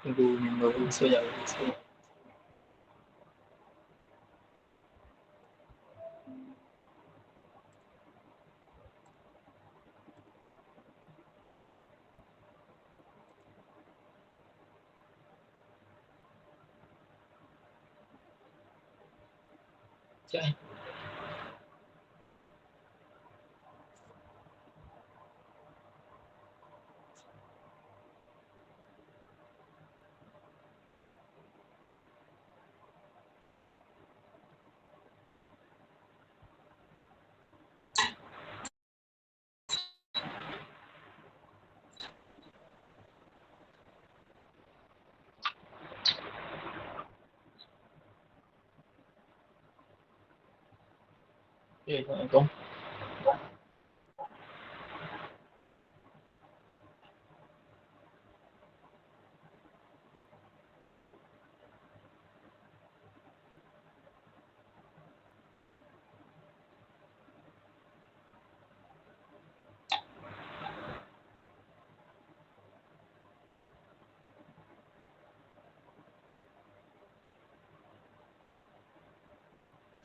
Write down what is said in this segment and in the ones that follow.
Tunggu member sekejap. Sekejap. Assalamualaikum.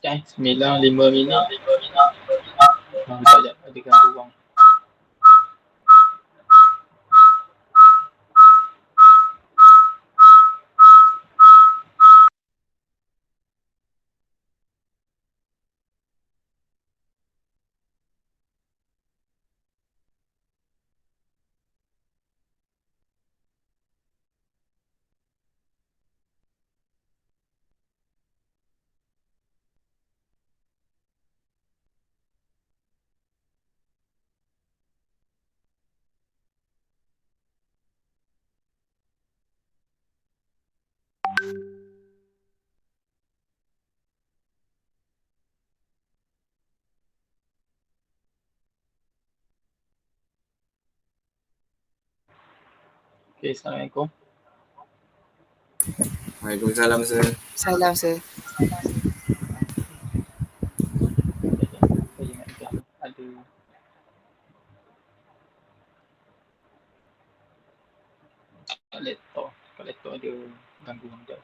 Sekejap, 9:05. Sekejap, ada ganggu orang. Okay, Assalamualaikum. Waalaikumsalam, sir. Salam, sir. Saya ingat sekejap. Ada kat laptop ada gangguan sekejap.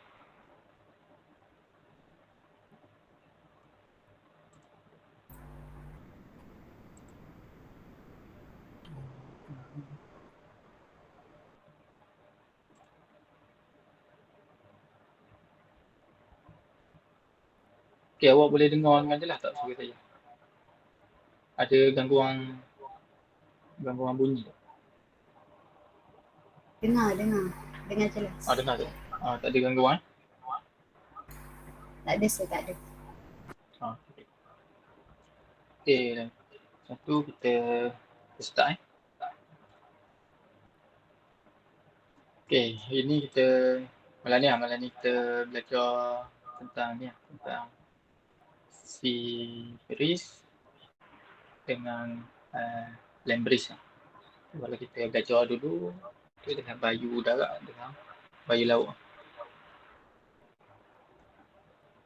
Okay, awak boleh dengar dengan jelas tak suara saya? Ada gangguan bunyi tak? Dengar jelas. Dengar tak? Tak ada gangguan? Tak ada, sir, tak ada. Okay. Okay, satu kita start. Okay, hari ni malam ni kita belajar tentang series dengan land bridge. Kalau kita belajar dulu tu dengan bayu darat dengan bayu laut.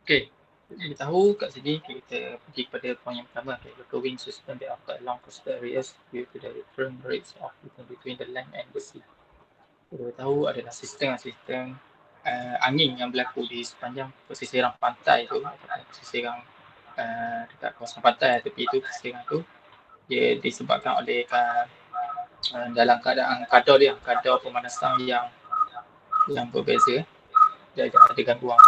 Okay, kita tahu kat sini kita pergi kepada poin yang pertama, iaitu curving system that occur along coastal areas due to the different rates of movement between the land and the sea. Kita tahu adalah sistem angin yang berlaku di sepanjang pesisiran pantai tu, ataupun pesisiran dekat kawasan pantai tepi tu, pesisiran tu, dia disebabkan oleh dalam keadaan kadar pemanasan yang berbeza. Dia ada gangguan.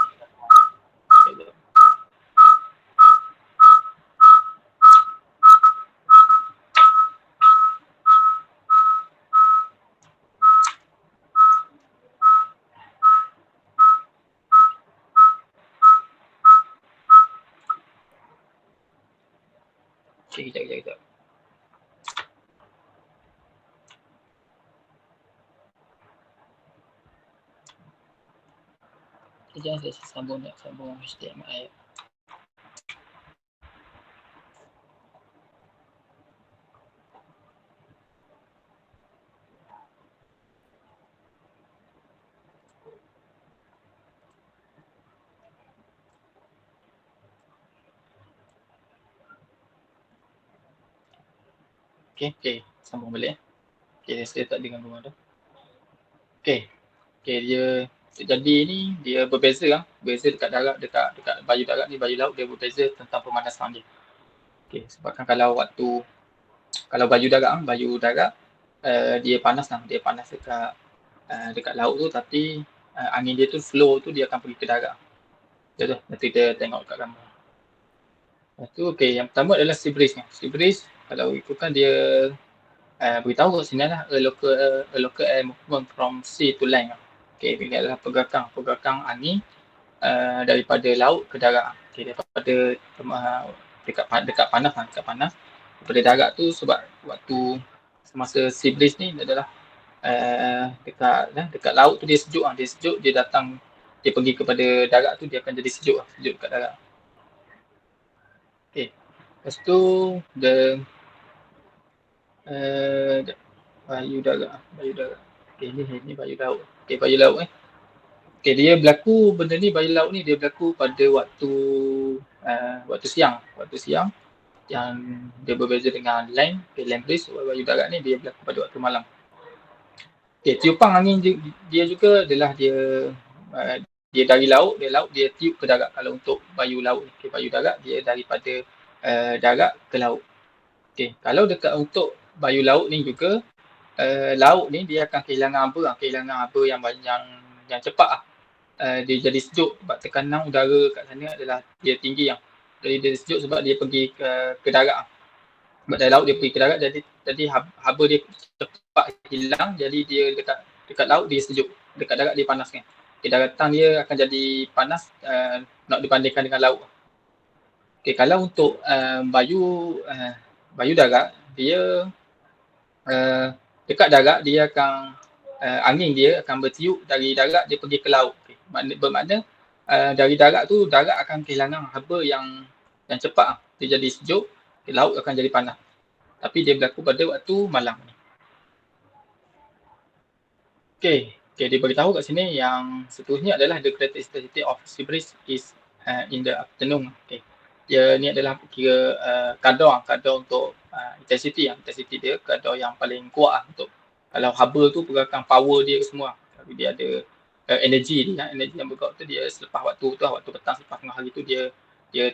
Kejap. Sekejap saya sambung HDMI. Okay, sambung balik. Okay, saya tak dengar gangguan dah. Okay, dia jadi ni dia berbeza lah. Berbeza dekat darat, dekat baju darat ni, baju laut dia berbeza tentang pemanasan dia. Okay, sebabkan kalau baju darat dia panas lah. Dia panas dekat laut tu, tapi angin dia tu flow tu dia akan pergi ke darat. Betul, nanti kita tengok kat gambar. Lepas tu yang pertama adalah sea breeze ni. Sea breeze kalau ikutkan dia beritahu kat sini lah a local air movement from sea to land. Okay, ini adalah pergerakan angin daripada laut ke darat. Okay, daripada dekat panas daripada darat tu, sebab waktu semasa sea breeze ni adalah dekat laut tu dia sejuk, dia datang, dia pergi kepada darat tu, dia akan jadi sejuk dekat darat. Okay, lepas tu baju darat. Okay, ni baju laut. Okay, baju laut Okay, dia berlaku, benda ni, baju laut ni dia berlaku pada waktu siang yang dia berbeza dengan land. Okay, land breeze, baju darat ni dia berlaku pada waktu malam. Okay, tiupan angin dia juga adalah dia dari laut, dia tiup ke darat. Kalau untuk baju laut, okay, baju darat dia daripada darat ke laut. Okay, kalau dekat untuk baju laut ni juga, laut ni dia akan kehilangan apa yang cepat dia jadi sejuk sebab tekanan udara kat sana adalah dia tinggi jadi dia sejuk sebab dia pergi ke darat. Sebab dari laut dia pergi ke darat, jadi haba dia cepat hilang, jadi dia dekat laut dia sejuk, dekat darat dia panas kan. Daratan dia akan jadi panas nak dibandingkan dengan laut. Okay, kalau untuk baju darat, dia dekat darat dia akan angin dia akan bertiup dari darat dia pergi ke laut. Okay. Bermakna dari darat tu, darat akan kehilangan haba yang cepat, dia jadi sejuk, laut akan jadi panas. Tapi dia berlaku pada waktu malam ni. Okay, dia beritahu kat sini yang seterusnya adalah the greatest intensity of sea breeze is in the afternoon. Okay. Dia ni adalah kira kadar untuk intensity dia, kadar yang paling kuat untuk kalau haba tu pergerakan power dia semua. Tapi dia ada energi yang bergerak tu, dia selepas waktu petang, selepas tengah hari tu dia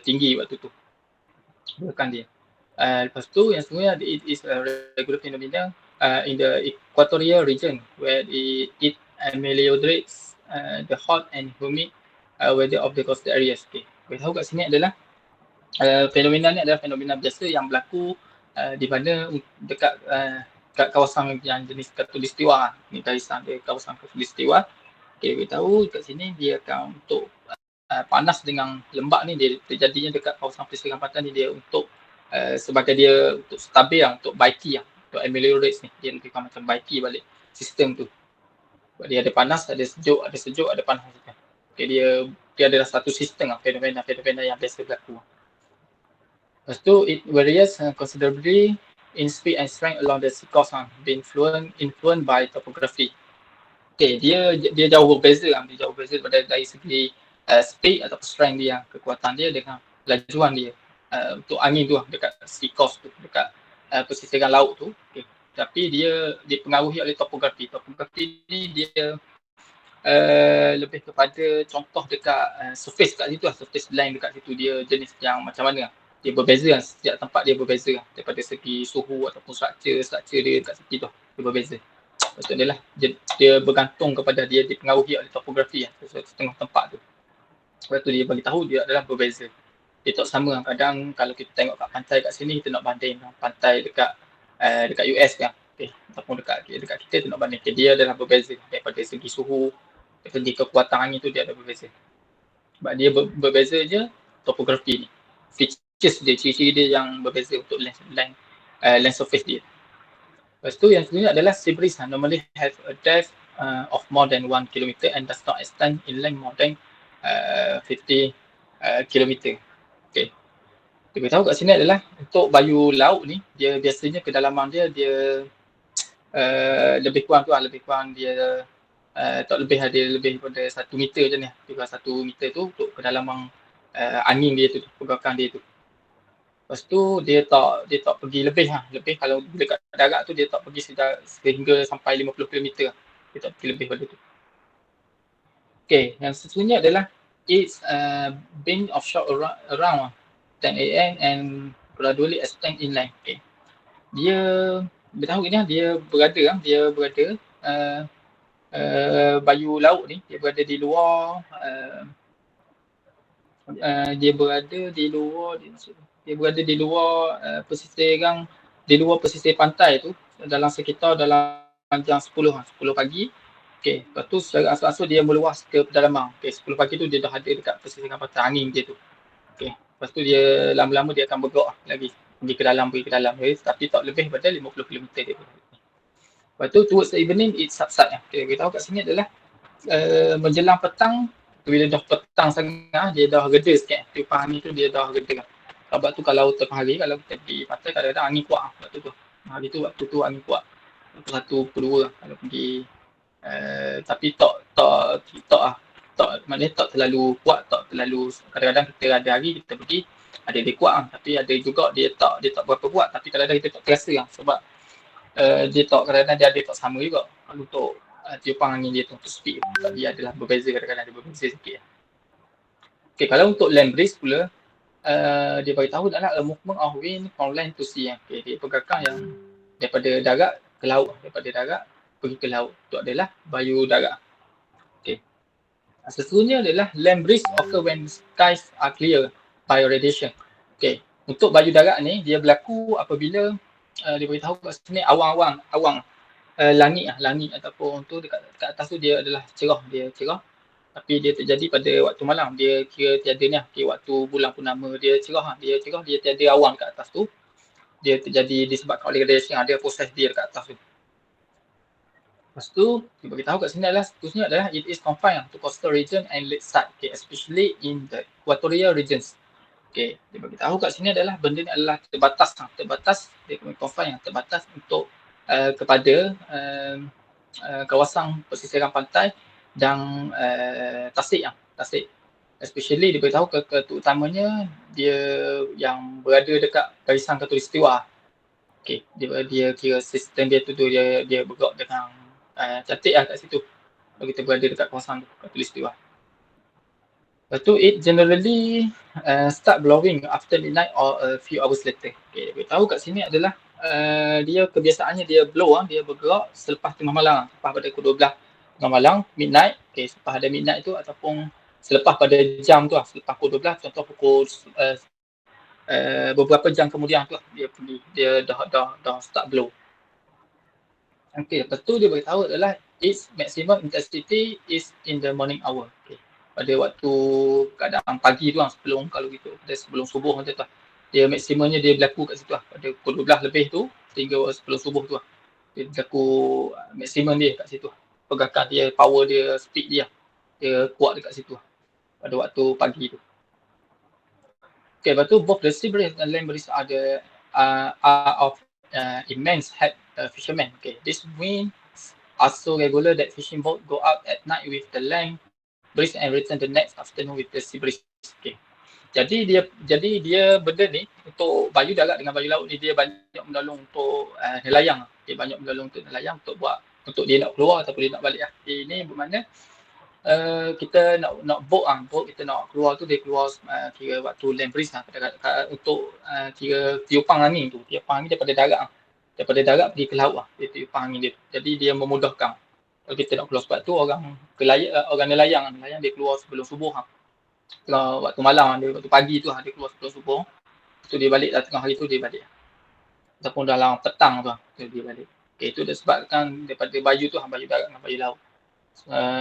tinggi waktu tu pergerakan dia. Lepas tu yang sebenarnya it is a regular phenomenon in the equatorial region where it ameliorates the hot and humid weather of the coastal areas. Okay, tahu kat sini adalah fenomena ni adalah fenomena biasa yang berlaku di mana dekat kawasan yang jenis khatulistiwa ni, garisan dia kawasan khatulistiwa. Okay, kita tahu kat sini dia akan untuk panas dengan lembab ni dia terjadinya dekat kawasan pesisir pantai ni, dia untuk sebagai dia untuk stabil untuk baiki untuk ameliorate ni, dia lebih macam baiki balik sistem tu. Sebab dia ada panas, ada sejuk, ada panas. Okay, dia adalah satu sistem fenomena yang biasa berlaku. Lepas tu it varies considerably in speed and strength along the sea coast, being influenced by topography. Okay, dia jauh berbeza dari segi speed atau strength dia, kekuatan dia dengan lajuan dia untuk angin tu dekat sea coast tu, dekat pesisiran laut tu. Okay. Tapi dia dipengaruhi oleh topografi. Topografi ni dia lebih kepada contoh dekat surface kat situ surface land dekat situ, dia jenis yang macam mana. Dia berbeza setiap tempat dia berbeza daripada segi suhu ataupun struktur dia kat situ dia berbeza. Maksudnya dia bergantung kepada dia dipengaruhi oleh topografi setengah tempat tu. Sebab tu dia bagi tahu dia adalah berbeza. Dia tak sama. Kadang kalau kita tengok kat pantai kat sini, kita nak banding pantai dekat US kan. Okay. Ataupun dekat kita nak banding. Okay. Dia adalah berbeza daripada segi suhu, daripada segi kekuatan angin tu dia ada berbeza. Sebab dia berbeza je topografi ni. Ciri-ciri dia yang berbeza untuk land surface dia. Lepas tu yang sebenarnya adalah sea breeze normally have a depth of more than 1 km and does not extend in length more than 50 kilometer. Okay. Dia beritahu kat sini adalah untuk bayu laut ni, dia biasanya kedalaman dia lebih kurang tu lah, lebih kurang dia tak lebih ada lebih daripada 1 meter je ni. Lebih kurang 1 meter tu untuk kedalaman angin dia tu, pergerakan dia tu. Lepas tu dia tak pergi lebih lah. Lebih kalau dekat darat tu dia tak pergi sehingga sampai 50 km. Dia tak pergi lebih pada tu. Okay, yang seterusnya adalah it's being offshore around 10 AM and gradually extend inland. Okay. Dia beritahu ni dia berada bayu laut ni, dia berada di luar pesisir pantai tu dalam sekitar dalam jam 10 pagi. Okey, lepas tu secara asal-asal dia meluas ke pedalaman. Okey, 10 pagi tu dia dah ada dekat pesisir pantai angin dia tu. Okey, lepas tu dia lama-lama dia akan bergerak lagi pergi ke dalam, tapi tak lebih daripada 50 km dia. Lepas tu towards the evening it subside. Okey, kita tahu kat sini adalah menjelang petang, bila dah petang sangat dia dah reda sikit. Tiupan angin tu dia dah reda. Sebab tu kalau tengah hari, kalau kita pergi pantai kadang-kadang angin kuat waktu tu. Hari tu waktu tu angin kuat. Pukul 1, pukul 2 kalau pergi tapi maknanya tak terlalu kuat, tak terlalu, kadang-kadang kita ada hari kita pergi ada dia kuat tapi ada juga dia tak berapa kuat, tapi kadang-kadang kita tak terasa sebab dia tak, kadang-kadang dia ada tak sama juga untuk tiupan angin dia tu, untuk speed dia adalah berbeza, kadang-kadang ada berbeza sikit. Okay, kalau untuk land breeze pula dia beritahu adalah a movement of wind from land to sea. Okay, dia pergerakan yang daripada darat ke laut, daripada darat pergi ke laut, itu adalah bayu darat. Okay. Seterusnya adalah land breeze occur when skies are clear by radiation. Okay. Untuk bayu darat ni dia berlaku apabila dia beritahu kat sini awang langit ataupun tu dekat atas tu dia adalah cerah, tapi dia terjadi pada waktu malam, dia kira tiada ni, waktu bulan purnama dia cerah, dia tiada awan kat atas tu, dia terjadi disebabkan oleh radiation, ada proses dia dekat atas tu. Lepas tu, dia beritahu kat sini adalah seterusnya adalah it is confined to coastal region and lakeside, okay, especially in the equatorial regions. Okay, dia beritahu kat sini adalah benda ni adalah terbatas, dia confined terbatas untuk kepada kawasan pesisiran pantai dan tasik, especially dia beritahu terutamanya dia yang berada dekat barisan khatulistiwa. Okey, dia kira sistem dia tu dia bergerak dengan cantik kat situ. Kalau kita berada dekat kawasan khatulistiwa. Lepas tu it generally start blowing after midnight or a few hours later. Okey, dia beritahu kat sini adalah dia kebiasaannya dia blow, dia bergerak selepas tengah malam, selepas pada pukul 12 tengah malam, midnight. Okey, selepas ada midnight tu ataupun selepas pada jam tu selepas pukul 12, contoh pukul beberapa jam kemudian tu dia dah start blow. Okey, lepas tu dia beritahu adalah its maximum intensity is in the morning hour. Okey, pada waktu keadaan pagi tu sebelum, kalau gitu sebelum subuh macam tu, dia maksimumnya dia berlaku kat situ pada pukul 12 lebih tu sehingga sebelum subuh tu dia berlaku maksimum dia kat situ, pergerakan dia, power dia, speed dia kuat dekat situ pada waktu pagi tu. Okay, lepas tu both the sea breeze and land breeze are of immense head fishermen. Okay, this wind are so regular that fishing boat go out at night with the land breeze and return the next afternoon with the sea breeze. Okay. Jadi dia benda ni untuk bayu darat dengan bayu laut ni dia banyak menolong untuk nelayan. Dia banyak menolong untuk nelayan untuk dia nak keluar ataupun dia nak balik. Ini bermakna kita nak boat kita nak keluar tu, dia keluar kira waktu land breeze untuk kira tiupan angin daripada darat pergi ke laut dia tiupan angin dia. Jadi dia memudahkan kalau kita nak keluar. Sebab tu orang nelayan dia keluar sebelum subuh waktu malam, waktu pagi tu dia keluar sebelum subuh, tu dia balik tengah hari tu dia balik, ataupun dalam petang tu dia balik. Okay, itu disebabkan daripada bayu tu, bayu darat dengan bayu laut.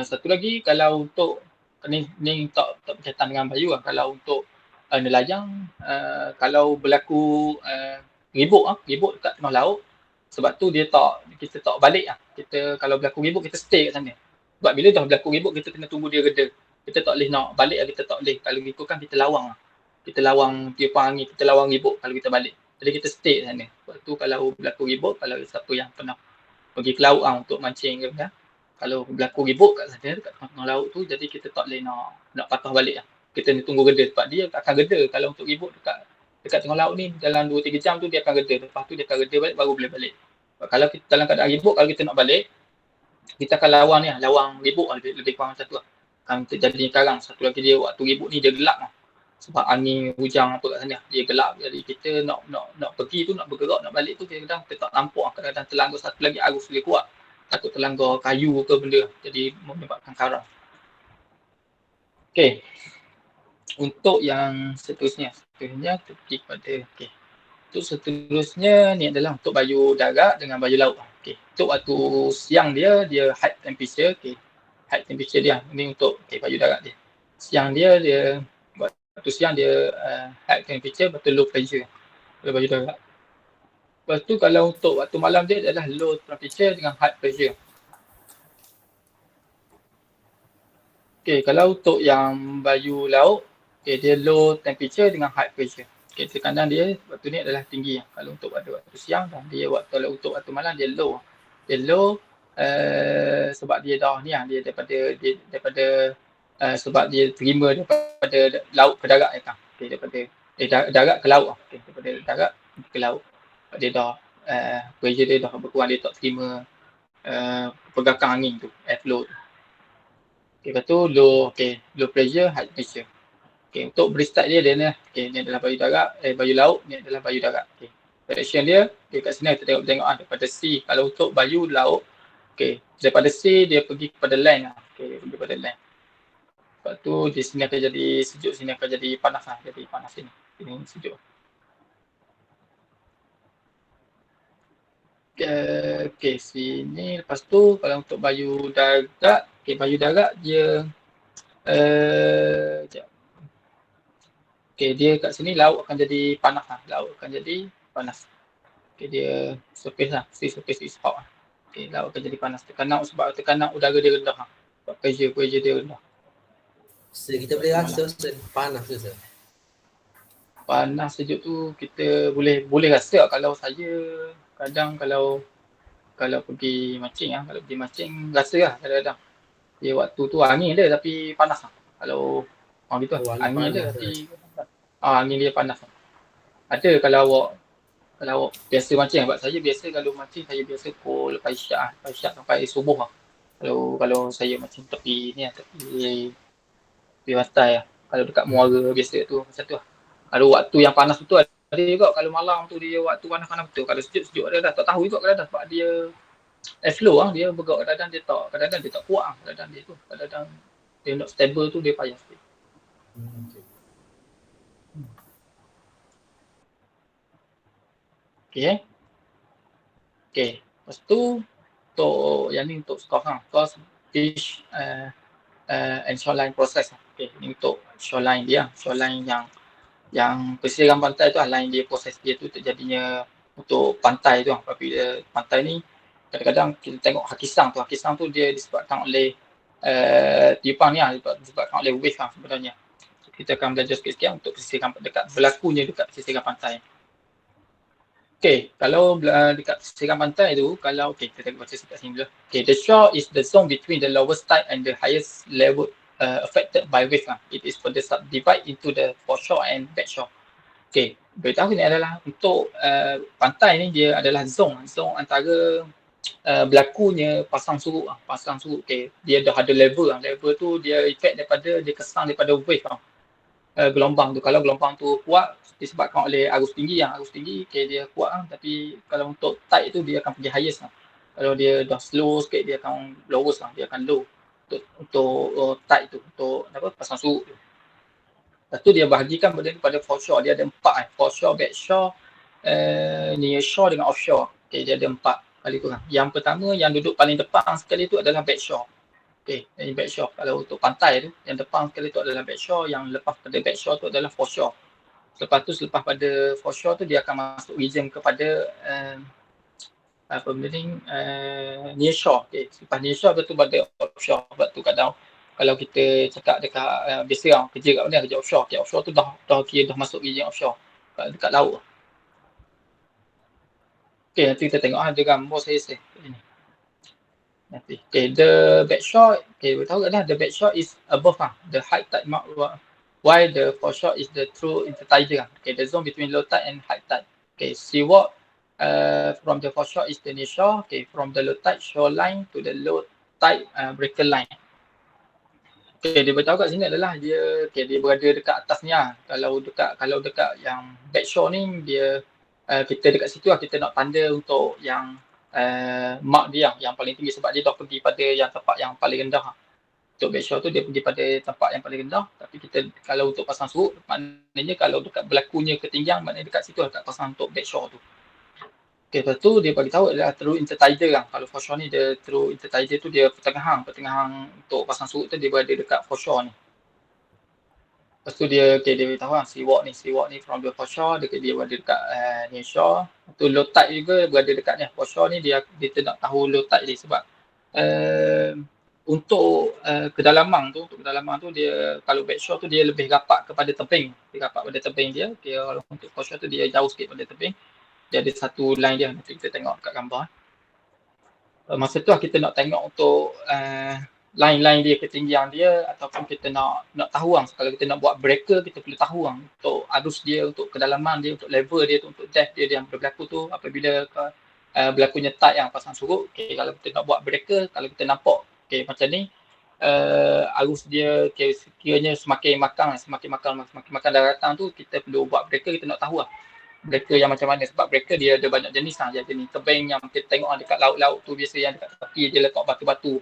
Satu lagi, kalau untuk ni tak berkaitan dengan bayu kalau untuk nelayan, kalau berlaku ribut dekat tengah laut, sebab tu kita tak balik kita kalau berlaku ribut kita stay kat sana. Sebab bila dah berlaku ribut kita kena tunggu dia reda. Kita tak boleh nak balik, kita tak boleh. Kalau ikutkan kita lawang. Kita lawang tiupan angin, kita lawang ribut kalau kita balik. Jadi kita stay sana. Lepas tu kalau berlaku ribut, kalau siapa yang pernah pergi ke laut untuk mancing ke kan, kalau berlaku ribut kat sana, dekat tengah laut tu, jadi kita tak boleh nak patah balik lah. Kita ni tunggu reda sebab dia akan reda kalau untuk ribut dekat tengah laut ni dalam 2-3 jam tu dia akan reda. Lepas tu dia akan reda balik baru boleh balik. Kalau kita dalam keadaan ribut, kalau kita nak balik, kita akan lawang ribut lah, lebih kurang macam tu lah. Kan terjadi karang. Satu lagi dia waktu ribut ni dia gelap lah. Sebab angin hujan apa kat sana dia gelap, jadi kita nak pergi tu, nak bergerak, nak balik tu kadang-kadang kita tak nampak, kadang-kadang terlanggar. Satu lagi arus dia kuat, takut terlanggar kayu ke benda, jadi menyebabkan karang. Okey, untuk yang seterusnya kita pergi kepada untuk seterusnya ni adalah untuk baju darat dengan baju laut. Okey, untuk waktu siang dia high temperature. Okey, high temperature dia ni untuk baju darat dia. Siang dia waktu siang dia high temperature, betul low pressure kalau baju darat. Lepas tu kalau untuk waktu malam dia adalah low temperature dengan high pressure. Okey, kalau untuk yang baju laut, dia low temperature dengan high pressure. Okey, tekanan dia waktu ni adalah tinggi. Kalau untuk waktu siang, dan dia kalau untuk waktu malam dia low. Dia low sebab dia dah ni dia daripada sebab dia terima daripada laut ke darat kan. Okey, daripada darat ke laut. Okey, daripada darat ke laut. Dia dah pressure dia dah berkurang, dia tak terima pergerakan angin tu, airflow tu. Okay, lepas tu low pressure, high pressure. Okay, untuk bristat dia ni adalah baju darat, baju laut, ni adalah baju darat. Okay. Direction dia, kat sini kita tengok daripada C. Kalau untuk baju laut, daripada C dia pergi kepada land lah. Pergi kepada land. Lepas tu di sini akan jadi sejuk, sini akan jadi panas lah. Jadi panas sini. Sini sejuk. Sini. Lepas tu kalau untuk baju darat, baju darat dia dia kat sini laut akan jadi panas lah. Laut akan jadi panas. Dia surface lah. Surface is hot lah. Laut akan jadi panas. Tekanan udara dia rendah lah. Sebab pressure dia rendah. So, kita boleh rasa panas tu, sir? Panas sejuk tu kita boleh rasa. Kalau saya kadang kalau pergi mancing lah. Kalau pergi mancing rasa lah kadang-kadang. Dia waktu tu angin dia tapi panas lah. Kalau gitu lah. Angin dia tapi angin dia panas. Ada kalau awak biasa mancing, sebab saya biasa kalau mancing saya biasa pukul lepas isyak sampai subuh lah. Kalau saya mancing tepi ni tepi pantai lah. Kalau dekat muara biasa tu macam tu lah. Kalau waktu yang panas tu ada juga, kalau malam tu dia waktu panas-panas betul. Kalau sejuk ada dah tak tahu juga kadang-kadang sebab dia airflow lah, dia bergerak kadang-kadang dia tak kuat lah. Kadang-kadang dia nak stable tu dia payah sikit. Lepas tu untuk yang ni untuk cost fish and shoreline process. Ni untuk shoreline dia, shoreline yang pesisir pantai tu lah, line dia, proses dia tu terjadinya untuk pantai tu lah. Apabila pantai ni kadang-kadang kita tengok hakisang tu dia disebabkan oleh tiupan ni lah, disebabkan oleh wave lah sebenarnya. Kita akan belajar sikit-sikit untuk pesisiran berlakunya dekat pesisiran pantai. Kalau dekat pesisiran pantai tu, kita tengok baca kat sini dulu. The shore is the zone between the lowest tide and the highest level affected by wave. It is further subdivided into the foreshore and backshore. Beritahu ni adalah untuk pantai ni dia adalah zone antara berlakunya pasang surut. Dia dah ada level. Level tu dia efek dia kesan daripada wave gelombang tu. Kalau gelombang tu kuat disebabkan oleh arus tinggi dia kuat tapi kalau untuk tide tu dia akan pergi highest lah. Kalau dia dah slow sikit dia akan lowest lah, dia akan low untuk tide tu, untuk pasang surut tu. Lepas tu dia bahagikan pada foreshore, dia ada 4 foreshore, backshore, nearshore dengan offshore. Dia ada 4 kali kurang. Yang pertama yang duduk paling depan sekali tu adalah backshore. Yang backshore. Kalau untuk pantai tu yang depan sekali tu adalah backshore, yang lepas pada backshore tu adalah foreshore. Lepas pada foreshore tu dia akan masuk region kepada nearshore. Lepas nearshore tu pada offshore. Sebab tu kadang kalau kita cakap dekat biasa lah, kerja kat mana, kerja offshore. Okay, offshore tu dah kira dah masuk region offshore dekat laut. Okay, nanti kita tengok ada gambar saya kat sini. Nanti. Okay, the backshore, okay, we tahu dah the backshore is above the high tide mark, while the foreshore is the true intertidal. Okay, the zone between low tide and high tide. Okay, seaward from the foreshore is the near shore. Okay, from the low tide shoreline to the low tide breaker line. Okay, dia beritahu kat sini adalah dia berada dekat atas ni lah. Kalau dekat yang backshore ni dia kita dekat situ lah kita nak tanda untuk yang mark dia yang paling tinggi sebab dia dah pergi pada yang tempat yang paling rendah. Untuk backshore tu dia pergi pada tempat yang paling rendah, tapi kita kalau untuk pasang surut maknanya kalau dekat berlakunya ketinggian maknanya dekat situ dekat pasang untuk backshore tu. Okay, lepas tu dia bagi tahu adalah true intertidal lah. Kalau foreshore ni dia true intertidal tu dia pertengahan untuk pasang surut tu dia berada dekat foreshore ni. Lepas tu dia beritahu lah seaward ni from the foreshore dia berada dekat near shore. Tu low tide juga berada dekat ni. Foreshore ni dia nak tahu low tide dia sebab untuk kedalaman tu dia kalau backshore tu dia lebih rapat kepada tebing. Dia rapat pada tebing dia. Kalau untuk foreshore tu dia jauh sikit pada tebing. Dia ada satu line dia, nanti kita tengok kat gambar. Masa tu lah kita nak tengok untuk line-line dia, ketinggian dia ataupun kita nak tahu lah. Kalau kita nak buat breaker, kita perlu tahu lah untuk arus dia, untuk kedalaman dia, untuk level dia, untuk depth dia yang berlaku tu apabila berlakunya tide yang pasang surut. Okay, kalau kita nak buat breaker, kalau kita nampak macam ni arus dia kiranya semakin makan daratan tu, kita perlu buat breaker, kita nak tahu lah breaker yang macam mana sebab breaker dia ada banyak jenis lah. Dia jenis tebing yang kita tengok dekat laut-laut tu biasa yang dekat tepi dia letak batu-batu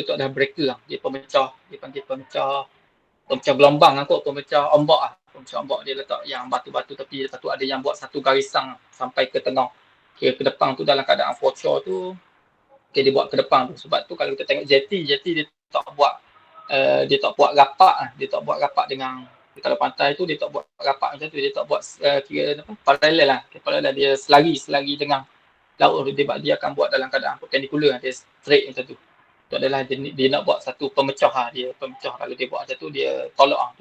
tu adalah breaker lah. Dia panggil pemecah gelombang lah kot, pemecah ombak lah. Pemecah ombak dia letak yang batu-batu tepi, lepas tu ada yang buat satu garisan sampai ke tengah. Ke depan tu dalam keadaan foreshore tu, dia buat ke depan tu. Sebab tu kalau kita tengok jetty dia tak buat rapat lah. Dia tak buat rapat dengan, kalau pantai tu dia tak buat rapat macam tu, dia tak buat kira paralel lah. Paralel dia selari dengan laut tu, dia akan buat dalam keadaan perpendicular, dia straight macam tu. Itu adalah dia nak buat satu pemecah lah. Dia pemecah, kalau dia buat macam tu dia tolak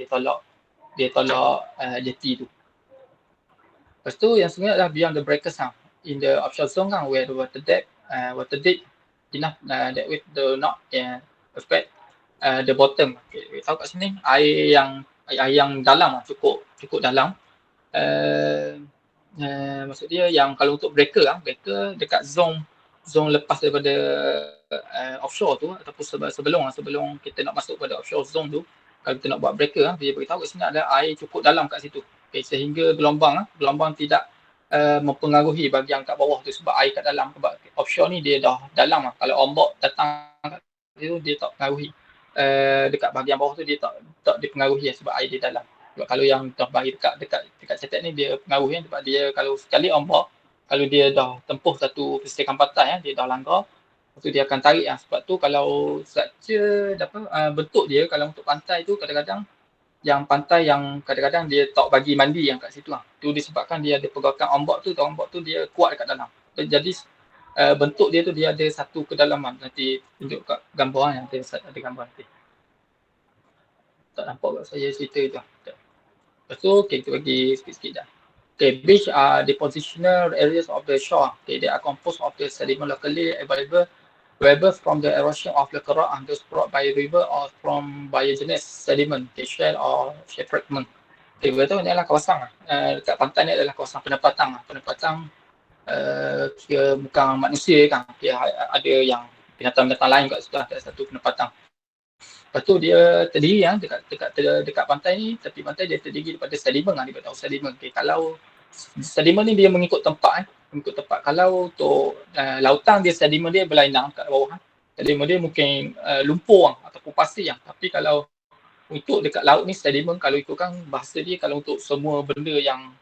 jetty tu. Lepas tu yang sebenarnya adalah beyond the breakers lah. In the offshore zone kan, where the water depth enough that with the not affect the bottom. Okay, tahu kat sini air yang dalam lah, cukup dalam. Maksud dia yang kalau untuk breaker dekat zone lepas daripada offshore tu ataupun sebelum kita nak masuk pada offshore zone tu, kalau kita nak buat breaker dia beritahu kat sini ada air cukup dalam kat situ. Okay, sehingga gelombang tidak mempengaruhi bahagian kat bawah tu sebab air kat dalam. Sebab offshore ni dia dah dalam lah. Kalau ombak datang kat situ dia tak pengaruhi. Dekat bahagian bawah tu dia tak dipengaruhi sebab air dia dalam. Sebab kalau yang dah bagi dekat cetek ni dia pengaruhi sebab dia kalau sekali ombak, kalau dia dah tempuh satu persikan pantai dia dah langgar, lepas tu dia akan tarik sebab tu kalau structure bentuk dia kalau untuk pantai tu kadang-kadang yang pantai yang kadang-kadang dia tak bagi mandi yang kat situ lah. Tu disebabkan dia ada pergerakan ombak tu dia kuat dekat dalam. Jadi bentuk dia tu dia ada satu kedalaman. Nanti tunjuk kat gambar yang ada gambar nanti. Tak nampak kat saya cerita tu. Lepas tu kita bagi sikit-sikit dah. Beach are depositional areas of the shore. They are composed of the sediment locally available whether from the erosion of the rock and those brought by river or from biogenous sediment, shell or shell fragment. Betul ni adalah kawasan dekat pantai ni adalah kawasan penempatan. Kira bukan manusia kan, dia ada yang binatang-binatang lain kat situ, ada satu penempatan. Lepas tu dia terdiri dekat pantai ni, tepi pantai dia terdiri daripada sedimen dia beritahu sedimen. Kalau sedimen ni dia mengikut tempat kalau untuk lautan dia sedimen dia berlainan kat bawah. Sedimen dia mungkin lumpur ataupun pasir tapi kalau untuk dekat laut ni sedimen, kalau ikutkan bahasa dia, kalau untuk semua benda yang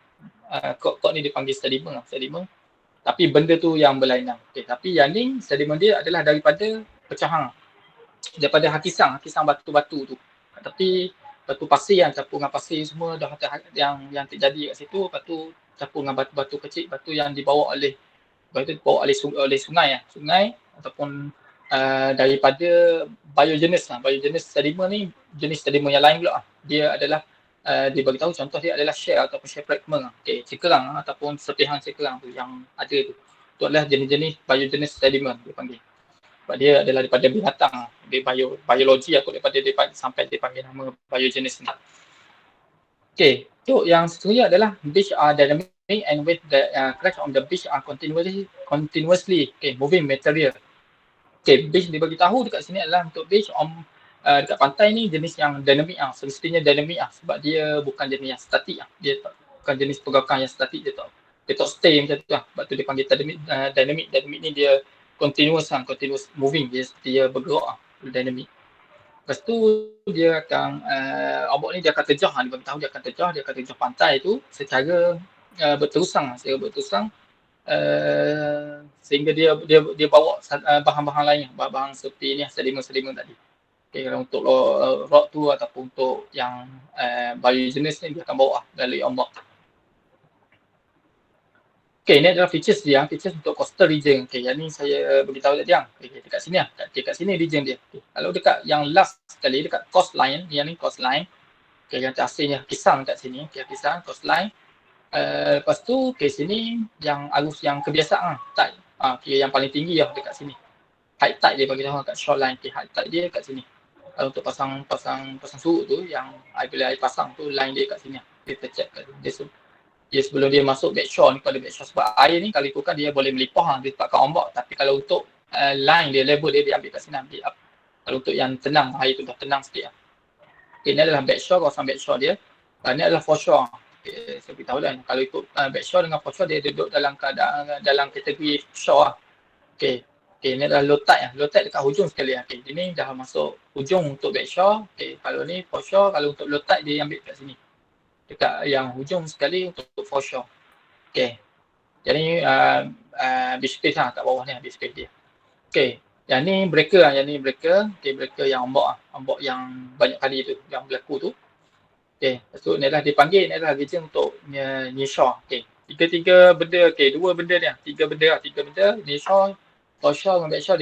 kot ni dipanggil sedimen. Tapi benda tu yang berlainan. Tapi yang ni sedimen dia adalah daripada pecahan, daripada hakisan batu-batu tu. Tapi batu pasir yang campur dengan pasir semua dah yang terjadi kat situ, lepas tu campur dengan batu-batu kecil, batu yang dibawa oleh sungai ataupun daripada biogenesis sedimen ni, jenis sedimen yang lain pula. Dia adalah dia bagi tahu contoh dia adalah share ataupun share fragment. Okey, cekerang ataupun serpihan cekerang tu yang ada tu. Itu adalah jenis-jenis biogenesis sedimen dia panggil. Sebab dia adalah daripada binatang. Dia biologi aku daripada dia sampai dia panggil nama biogenesis ni. Okey, so yang seterusnya adalah beach are dynamic and with the cracks on the beach are continuously moving material. Okey, beach dia bagi tahu dekat sini adalah untuk beach dekat pantai ni jenis yang dinamik semestinya dinamik sebab dia bukan jenis yang statik dia bukan jenis pergerakan yang statik, dia tak stay macam tu sebab tu dia panggil dynamic ni dia continuous moving, dia bergerak dynamic. Lepas tu dia akan ombak ni dia akan terjah, dia bagi tahu dia akan terjah pantai tu secara berterusang sehingga dia bawa bahan-bahan lain, bahan seperti ni sedimen tadi. Okay, kalau untuk rock tu ataupun untuk yang biogenesis ni dia akan bawa melalui ombak. Okay, ini adalah features untuk coastal region. Okay, yang ni saya beritahu tadi dekat sini dekat sini region dia. Okay. Kalau dekat yang last sekali dekat coastline, yang ni coastline. Okay, yang aslinya pisang kat sini, pisang coastline. Lepas tu sini yang arus yang kebiasaan tide. Yang paling tinggi dekat sini. High tide dia bagi tahu kat shoreline. High tide dia kat sini. Untuk pasang surut tu yang bila air pasang tu line dia kat sini. Dia tercek kat dia sebelum dia masuk backshore ni, pada backshore sebab air ni kalau ikutkan dia boleh melipah dia sebabkan ombak, tapi kalau untuk line dia level dia ambil kat sini, ambil up. Kalau untuk yang tenang, air tu dah tenang sikit Okay, ini adalah backshore, kawasan backshore dia. Ini adalah foreshore. Okay, saya beritahu lah, kalau ikut backshore dengan foreshore dia duduk dalam keadaan dalam kategori shore Okay, ini adalah low tide low tide dekat hujung sekali Okay, ini dah masuk hujung untuk backshore Okay, kalau ni foreshore, kalau untuk low tide dia ambil kat sini dekat yang hujung sekali untuk foreshore. Okay. Jadi beach space kat bawah ni beach space dia. Okay. Yang ni breaker Okay, breaker yang ombak yang banyak kali tu yang berlaku tu. Okay. Lepas tu ni adalah dipanggil, ni adalah region untuk near shore. Okay. Tiga benda, dua benda dia. Tiga benda near shore, foreshore dengan backshore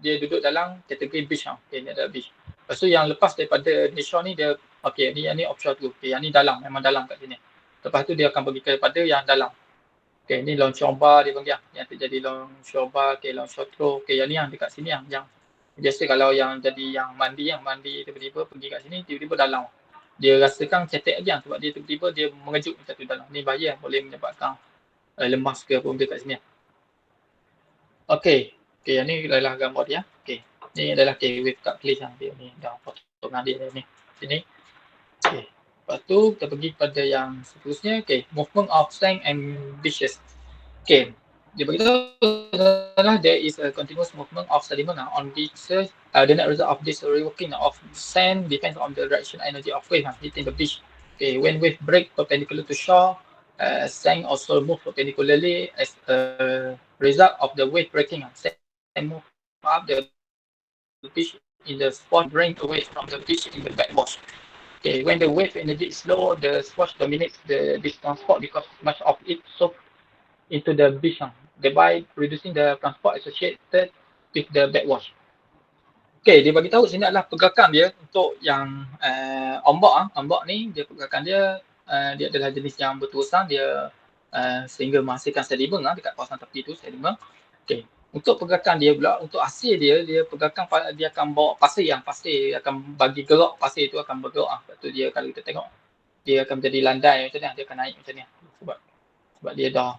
dia duduk dalam kategori beach Okay, ni adalah beach. Lepas tu yang lepas daripada near shore ni dia yang ni offshore tu. Yang ni dalam, memang dalam kat sini. Lepas tu dia akan pergi kepada yang dalam. Ni longshore bar dia panggil yang terjadi longshore bar, longshore throw. Yang ni yang dekat sini yang biasa kalau yang jadi yang mandi tiba-tiba pergi kat sini tiba-tiba dalam. Dia rasakan cetek lagi sebab dia tiba-tiba dia mengejut macam tu dalam. Ni bahaya, boleh menyebabkan lemas ke apa benda kat sini. Yang ni adalah gambar dia. Ni adalah wave kat place dia ni dah potongan dia ni. Sini. Lepas tu kita pergi pada yang seterusnya. Movement of sand and beaches. Dia beritahu there is a continuous movement of sediment on beaches. The net result of this reworking of sand depends on the direction energy of wave hitting the beach. When wave break perpendicular to shore, sand also move perpendicularly as a result of the wave breaking. Sand move up the beach in the spot, drain away from the beach in the backwash. When the wave energy is low, the swash dominates this transport because much of it soaks into the beach, thereby reducing the transport associated with the backwash. Dia bagi tahu sini adalah pergerakan dia untuk yang ombak ni dia pergerakan dia adalah jenis yang berterusan dia sehingga menghasilkan sedimen dekat kawasan tepi tu sedimen. Untuk pergerakan dia pula, untuk hasil dia pergerakan dia akan bawa pasir akan bagi gerak pasir tu akan bergerak. Lepas tu dia kalau kita tengok dia akan menjadi landai macam ni, dia akan naik macam ni sebab dia dah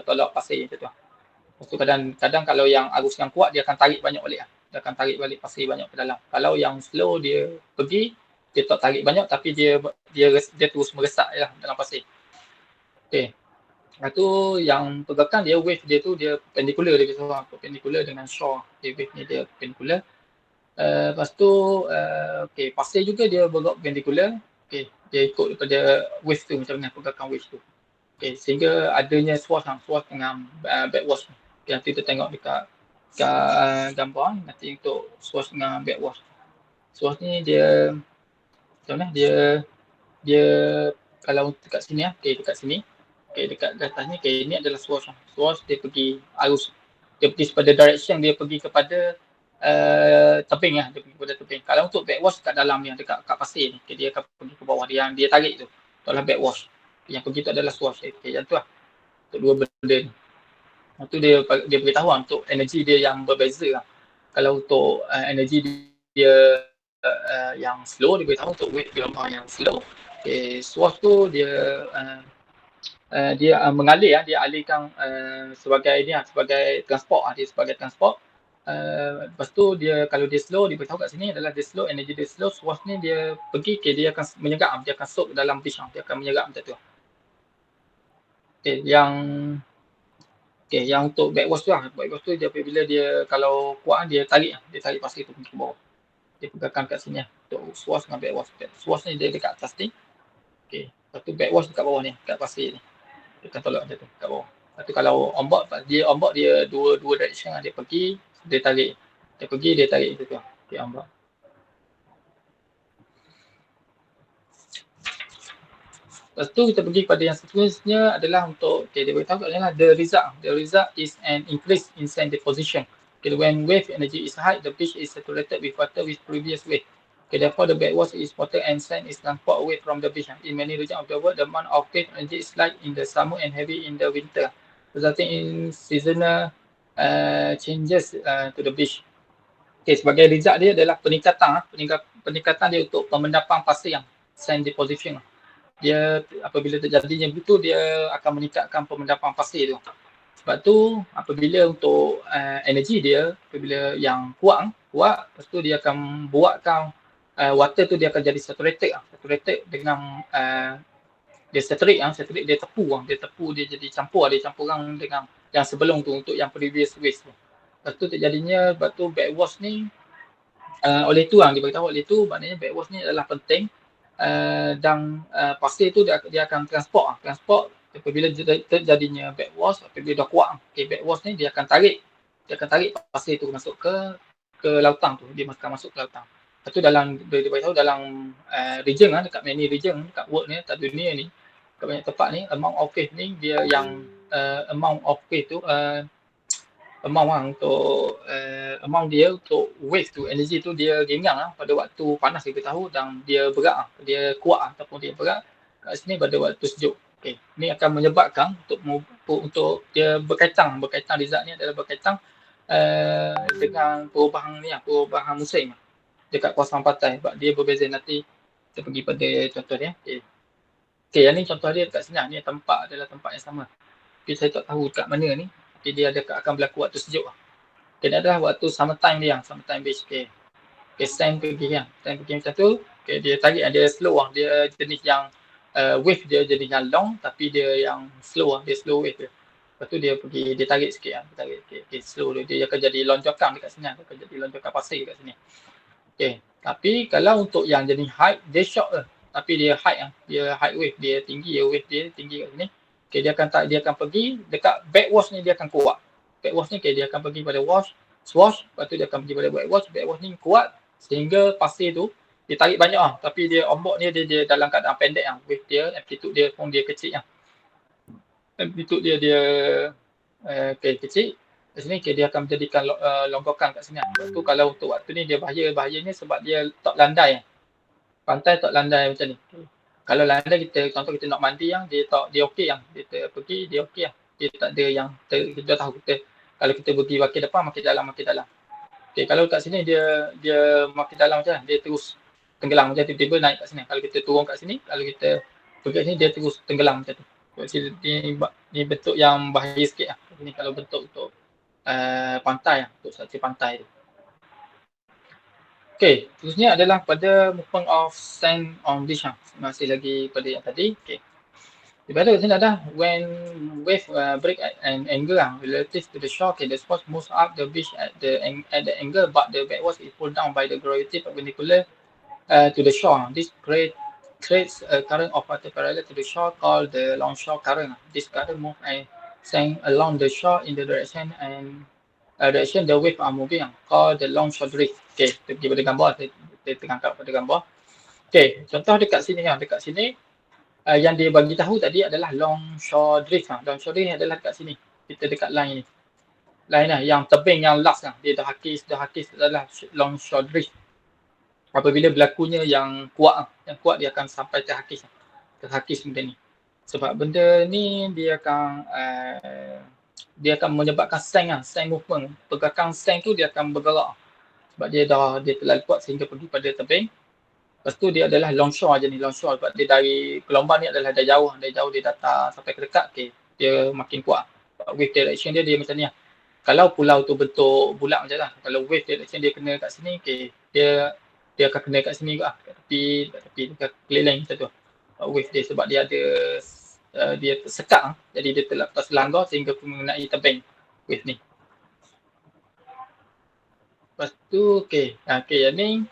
tolak pasir macam tu. Lepas tu kadang kalau yang arus yang kuat dia akan tarik banyak balik dia akan tarik balik pasir banyak ke dalam. Kalau yang slow dia pergi dia tak tarik banyak tapi dia terus meresak dalam pasir. Lepas tu yang pergerakan dia wave dia tu dia perpendicular dengan shore. Wave ni dia perpendicular. Lepas tu pasir juga dia bergerak perpendicular. Dia ikut daripada wave tu macam mana pergerakan wave tu. Sehingga adanya swash dengan backwash. Nanti kita tengok dekat gambar nanti untuk swash dengan backwash. Swash ni dia macam mana dia kalau dekat sini dekat sini dekat atas ni ini adalah swash dia pergi arus dia pergi pada direction dia pergi kepada tebing lah, dia pergi pada tebing. Kalau untuk backwash kat dalam ni, dekat kat pasir ni, dia akan pergi ke bawah, dia tarik tu. Itu adalah backwash. Yang pergi tu adalah swash. Yang tu lah. Untuk dua benda ni. Itu dia beritahu lah, untuk energi dia yang berbeza lah. Kalau untuk energi dia yang slow, dia beritahu untuk wave gelombang yang slow. Swash tu dia mengalir, dia alihkan sebagai ni lah, sebagai transport lah, dia sebagai transport. Lepas tu dia kalau dia slow, dia beritahu kat sini adalah dia slow, energi dia slow. Swash ni dia pergi, dia akan menyerap, dia akan soak dalam beach, dia akan menyerap macam tu. Yang untuk backwash tu lah, backwash tu dia apabila dia kalau kuat, dia tarik pasir tu pergi ke bawah. Dia pegangkan kat sini lah, untuk swash dengan backwash. Swash ni dia dekat atas ni. Lepas tu backwash dekat bawah ni, dekat pasir ni. Dia akan tolak macam tu kat bawah. Lepas tu kalau ombak dia dua direction lah, dia pergi, dia tarik. Dia pergi, dia tarik macam tu lah. Ombak. Lepas tu kita pergi pada yang seterusnya adalah untuk, dia beritahu kat adalah the result is an increase in sand deposition. When wave energy is high, the beach is saturated with water with previous wave. Therefore the backwash is water and sand is transported away from the beach. In many regions of the world, the amount of wave energy is light in the summer and heavy in the winter, resulting in seasonal changes to the beach. Sebagai result dia adalah peningkatan dia untuk pemendapan pasir yang sand deposition. Dia apabila terjadinya begitu, dia akan meningkatkan pemendapan pasir tu. Sebab tu apabila untuk energi dia, apabila yang kuat, lepas tu dia akan buatkan water tu dia akan jadi saturated dengan dia saturate dia tepu dia jadi campur dengan yang sebelum tu untuk yang previous waste tu. Lepas tu terjadinya, sebab tu backwash ni oleh tu dia beritahu oleh tu, maknanya backwash ni adalah penting. Dan pasir tu dia akan transport apabila terjadinya backwash, apabila dah kuat backwash ni dia akan tarik pasir tu masuk ke lautan tu, dia akan masuk ke lautan. Lepas tu dia beritahu dalam region dekat many region dekat world ni, dekat dunia ni, dekat banyak tempat ni, amount of wave ni dia yang amount of wave tu amount dia untuk wave tu, energi tu dia ringan pada waktu panas dia beritahu, dan dia berat dia kuat ataupun dia berat kat sini pada waktu sejuk. Ini akan menyebabkan untuk dia berkaitan result ni adalah berkaitan dengan perubahan musim dekat kawasan pantai, sebab dia berbeza. Nanti kita pergi pada contoh dia. Yang ni contoh dia dekat sini, ni adalah tempat yang sama, tapi saya tak tahu kat mana ni. Dia akan berlaku waktu sejuk. Dia adalah waktu summertime dia, summertime beach. Sand pergi macam tu. Dia tarik, dia slow dia jenis yang wave dia jenis yang long, tapi dia yang slow dia slow wave dia. Lepas tu dia pergi, dia tarik sikit slow dia akan jadi lonjakan dekat sini, akan jadi lonjakan pasir dekat sini. Tapi kalau untuk yang jenis high, dia short tapi dia high wave, dia tinggi, wave dia tinggi kat sini. Dia akan pergi dekat backwash ni, dia akan kuat. Backwash ni dia akan pergi pada swash, lepas tu dia akan pergi pada backwash. Backwash ni kuat sehingga pasir tu dia tarik banyak tapi dia ombak ni dia dalam keadaan pendek wave dia, amplitude dia pun dia kecil amplitude dia kecil. Kat sini dia akan menjadikan longgokan kat sini. Lepas tu kalau untuk waktu ni dia bahayanya sebab dia tak landai. Pantai tak landai macam ni. Kalau landai, contoh kita nak mandi dia okey kita pergi, dia okey dia tak ada yang kita tahu kalau kita pergi makin depan makin dalam. Kalau kat sini dia makin dalam macam dia terus tenggelam macam tiba-tiba naik kat sini. Kalau kita turun kat sini, kalau kita pergi kat sini, dia terus tenggelam macam tu. Ni bentuk yang bahaya sikit Ini kalau bentuk untuk pantai untuk struktur pantai tu. Terusnya adalah pada movement of sand on beach. Masih lagi pada yang tadi. Daripada sini ada when wave break at an angle relative to the shore, the spot moves up the beach at the angle, but the backwash is pulled down by the gravity perpendicular to the shore. This creates a current of water parallel to the shore called the longshore current. This current moves and sand along the shore in the direction the wave are moving, called the longshore drift. Kita pergi pada gambar, kita tengahkan pada gambar. Contoh dekat sini yang dia bagi tahu tadi adalah longshore drift. Longshore drift adalah dekat sini, kita dekat line ni. lain lah. Yang tebing yang last lah. Dia dah hakis adalah longshore drift. Apabila berlakunya yang kuat dia akan sampai terhakis benda ni. Sebab benda ni dia akan menyebabkan sand movement. Pergerakan sand tu dia akan bergerak. Sebab dia terlalu kuat sehingga pergi pada tebing. Lepas tu dia adalah longshore je ni, longshore. Sebab dia dari gelombang ni adalah dari jauh dia datang sampai ke dekat, dia makin kuat. Wave direction dia macam ni lah. Kalau pulau tu bentuk bulat macam lah, kalau wave direction dia kena kat sini, dia akan kena kat sini juga, kat tepi dekat keliling macam tu. Wave dia sebab dia ada dia tersekat, jadi dia terlanggar sehingga mengenai tebing wave ni. Lepas tu yang ni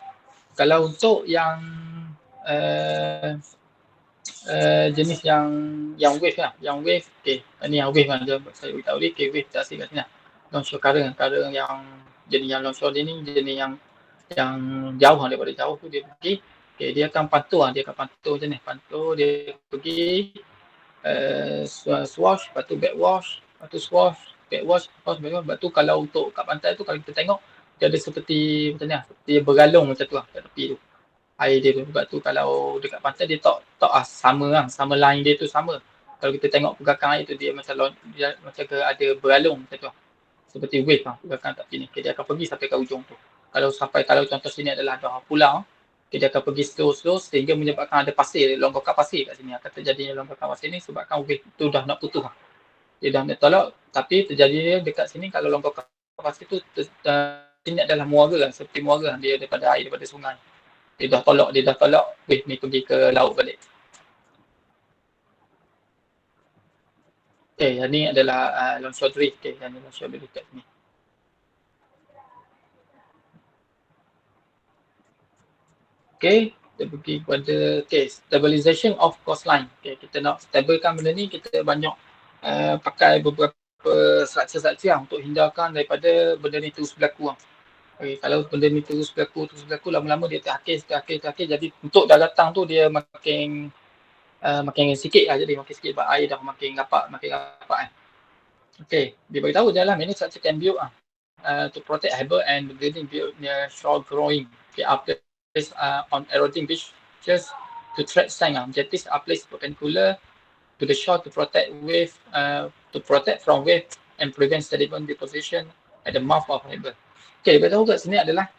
kalau untuk yang jenis yang wave lah, ni yang wave lah, saya beritahu ni, wave tak asing kat sini lah. Longshore current yang jenis yang longshore dia ni, jenis yang jauh daripada jauh tu dia pergi, dia akan pantau macam ni, dia pergi swash, lepas tu backwash, lepas tu swash, backwash, lepas tu kalau untuk kat pantai tu kalau kita tengok dia ada seperti macam ni lah, dia bergalung macam tu lah kat tepi tu air dia tu. Sebab tu kalau dekat pantai dia tak sama line dia tu sama. Kalau kita tengok pergerakan air tu dia macam ada bergalung macam tu. Seperti wave lah pergerakan kat sini. Dia akan pergi sampai ke ujung tu. Kalau contoh sini adalah pulau, dia akan pergi slow sehingga menyebabkan ada pasir, longgakan pasir kat sini. Akan terjadinya longgakan pasir ni sebabkan wave tu dah nak putus lah. Dia dah nak tolak, tapi terjadinya dekat sini kalau longgakan pasir tu ini adalah muara lah, seperti muara lah. Dia daripada air, daripada sungai. Dia dah tolak wave ni pergi ke laut balik. Yang ni adalah longshore drift. Yang ni longshore drift kat sini. Kita pergi kepada stabilization of coastline. Kita nak stabilkan benda ni, kita banyak pakai beberapa structure untuk hindarkan daripada benda ni terus berlaku. Kalau benda ni terus berlaku, lama-lama dia terhakis. Jadi untuk daratan tu dia makin sikit lah, jadi makin sikit sebab air dah makin rapat kan. Dia beritahu dalam ini structure can build to protect harbour and building built near shore growing. Are placed on eroding beaches to trap sand. Jetties are placed perpendicular to the shore to protect from wave and prevent sediment deposition at the mouth of harbour. Dia beritahu kat sini adalah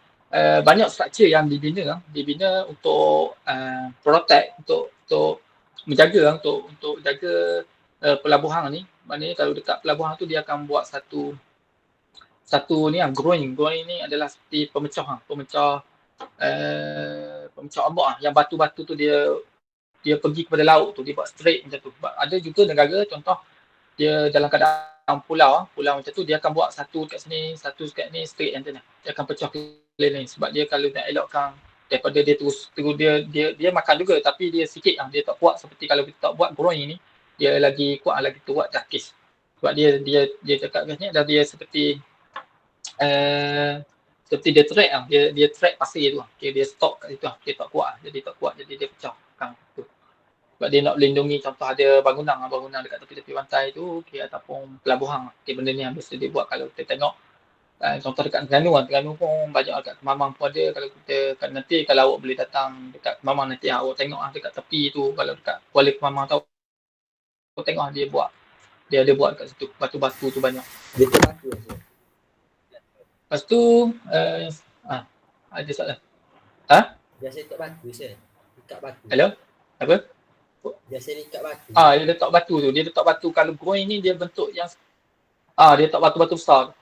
banyak struktur yang dibina untuk protect, untuk menjaga, untuk jaga pelabuhan ni. Maknanya kalau dekat pelabuhan tu dia akan buat satu ni growing ni adalah seperti pemecah ombak yang batu-batu tu dia pergi kepada laut tu, dia buat straight macam tu. Ada juga negara contoh dia dalam keadaan pulau macam tu, dia akan buat satu kat sini, satu kat ni straight macam ni. Dia akan pecah keliling sebab dia kalau nak elokkan daripada dia terus dia makan juga tapi dia sikit dia tak kuat seperti kalau kita tak buat growing ni, dia lagi kuat, lagi kuat terhakis. Sebab dia cakap kat sini dah dia seperti dia track dia track pasir tu. Dia stop kat situ dia tak kuat, jadi dia pecah tu. Sebab dia nak melindungi contoh ada bangunan dekat tepi-tepi pantai tu, ataupun pelabuhan. Benda ni yang biasa dia buat. Kalau kita tengok contoh dekat Terengganu pun banyak, dekat Kemamang pun ada. Kalau kita nanti kalau awak boleh datang dekat Kemamang nanti awak tengok dekat tepi tu, kalau dekat Kuala Kemamang tahu awak tengok dia ada buat dekat situ, batu-batu tu banyak. Dia terbatu rasa. Lepas tu ada soalan. Biasa ikat batu saya. Ikat batu. Hello? Apa? Biasa ikat batu. Dia letak batu tu. Dia letak batu. Kalau growing ni dia bentuk yang dia letak batu-batu besar.